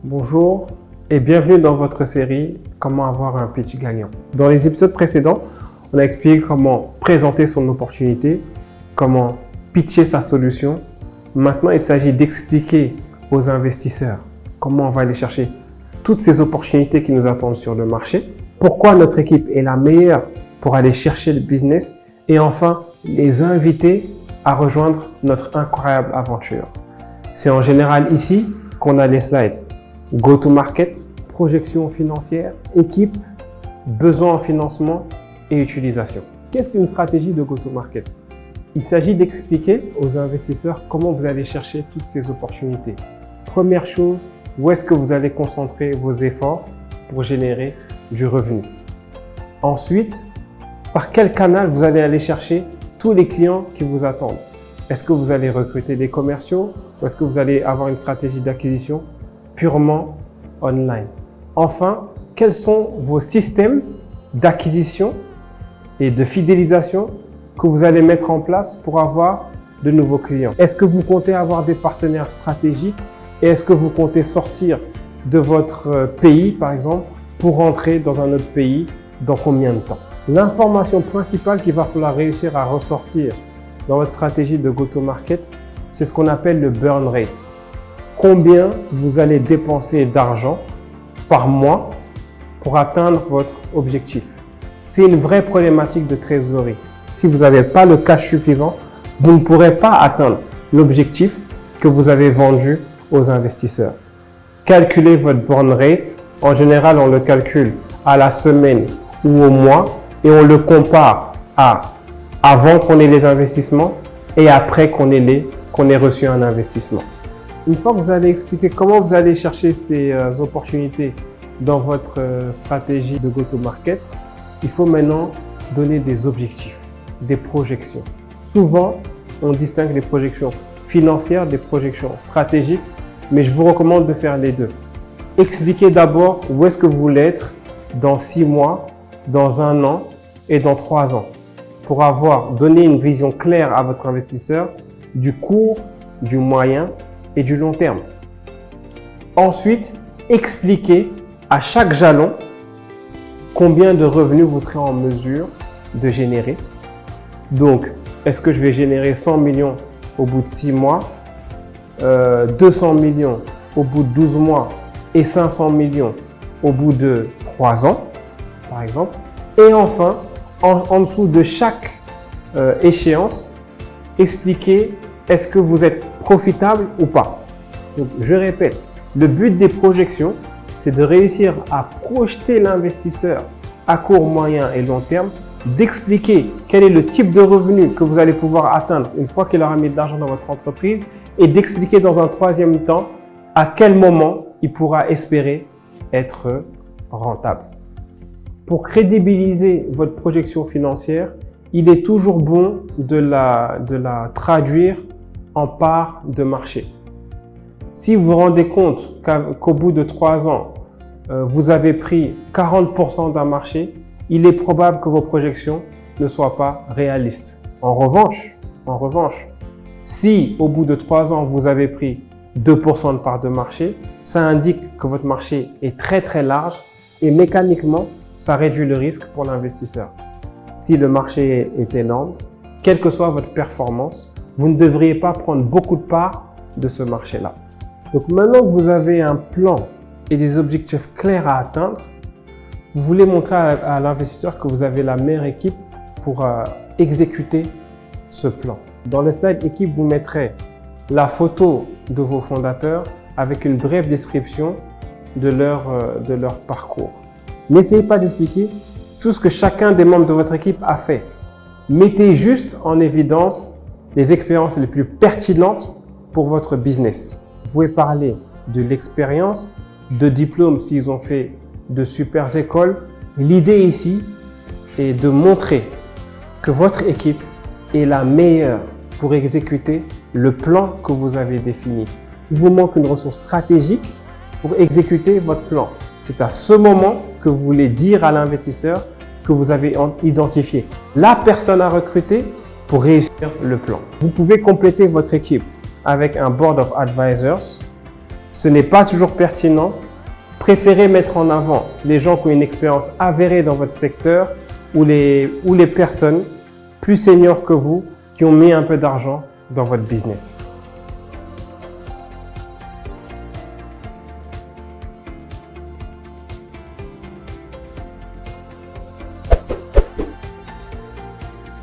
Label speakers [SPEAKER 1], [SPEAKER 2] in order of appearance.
[SPEAKER 1] Bonjour et bienvenue dans votre série « Comment avoir un pitch gagnant ». Dans les épisodes précédents, on a expliqué comment présenter son opportunité, comment pitcher sa solution. Maintenant, il s'agit d'expliquer aux investisseurs comment on va aller chercher toutes ces opportunités qui nous attendent sur le marché, pourquoi notre équipe est la meilleure pour aller chercher le business et enfin, les inviter à rejoindre notre incroyable aventure. C'est en général ici qu'on a les slides. Go-to-market, projection financière, équipe, besoin en financement et utilisation. Qu'est-ce qu'une stratégie de go-to-market? Il s'agit d'expliquer aux investisseurs comment vous allez chercher toutes ces opportunités. Première chose, où est-ce que vous allez concentrer vos efforts pour générer du revenu? Ensuite, par quel canal vous allez aller chercher tous les clients qui vous attendent? Est-ce que vous allez recruter des commerciaux ou est-ce que vous allez avoir une stratégie d'acquisition purement online? Enfin, quels sont vos systèmes d'acquisition et de fidélisation que vous allez mettre en place pour avoir de nouveaux clients? Est-ce que vous comptez avoir des partenaires stratégiques et est-ce que vous comptez sortir de votre pays, par exemple, pour rentrer dans un autre pays dans combien de temps? L'information principale qu'il va falloir réussir à ressortir dans votre stratégie de go-to-market, c'est ce qu'on appelle le burn rate. Combien vous allez dépenser d'argent par mois pour atteindre votre objectif? C'est une vraie problématique de trésorerie. Si vous n'avez pas le cash suffisant, vous ne pourrez pas atteindre l'objectif que vous avez vendu aux investisseurs. Calculez votre burn rate. En général, on le calcule à la semaine ou au mois et on le compare à avant qu'on ait les investissements et après qu'on ait reçu un investissement. Une fois que vous allez expliquer comment vous allez chercher ces opportunités dans votre stratégie de go-to-market, il faut maintenant donner des objectifs, des projections. Souvent, on distingue les projections financières des projections stratégiques, mais je vous recommande de faire les deux. Expliquez d'abord où est-ce que vous voulez être dans 6 mois, dans 1 an et dans 3 ans pour donné une vision claire à votre investisseur du court, du moyen et du long terme. Ensuite, expliquez à chaque jalon combien de revenus vous serez en mesure de générer. Donc, est-ce que je vais générer 100 millions au bout de 6 mois, 200 millions au bout de 12 mois et 500 millions au bout de 3 ans, par exemple. Et enfin, en dessous de chaque échéance, expliquez est-ce que vous êtes profitable ou pas. Donc, je répète, le but des projections, c'est de réussir à projeter l'investisseur à court, moyen et long terme, d'expliquer quel est le type de revenu que vous allez pouvoir atteindre une fois qu'il aura mis de l'argent dans votre entreprise et d'expliquer dans un troisième temps à quel moment il pourra espérer être rentable. Pour crédibiliser votre projection financière, il est toujours bon de la traduire en part de marché. Si vous vous rendez compte qu'au bout de 3 ans, vous avez pris 40% d'un marché, il est probable que vos projections ne soient pas réalistes. En revanche, si au bout de 3 ans, vous avez pris 2% de part de marché, ça indique que votre marché est très très large et mécaniquement, ça réduit le risque pour l'investisseur. Si le marché est énorme, quelle que soit votre performance, vous ne devriez pas prendre beaucoup de parts de ce marché-là. Donc maintenant que vous avez un plan et des objectifs clairs à atteindre, vous voulez montrer à l'investisseur que vous avez la meilleure équipe pour exécuter ce plan. Dans le slide équipe, vous mettrez la photo de vos fondateurs avec une brève description de leur parcours. N'essayez pas d'expliquer tout ce que chacun des membres de votre équipe a fait. Mettez juste en évidence les expériences les plus pertinentes pour votre business. Vous pouvez parler de l'expérience, de diplômes s'ils ont fait de super écoles. L'idée ici est de montrer que votre équipe est la meilleure pour exécuter le plan que vous avez défini. Il vous manque une ressource stratégique pour exécuter votre plan. C'est à ce moment que vous voulez dire à l'investisseur que vous avez identifié la personne à recruter pour réussir le plan. Vous pouvez compléter votre équipe avec un board of advisors ce n'est pas toujours pertinent. Préférez mettre en avant les gens qui ont une expérience avérée dans votre secteur ou les personnes plus seniors que vous qui ont mis un peu d'argent dans votre business.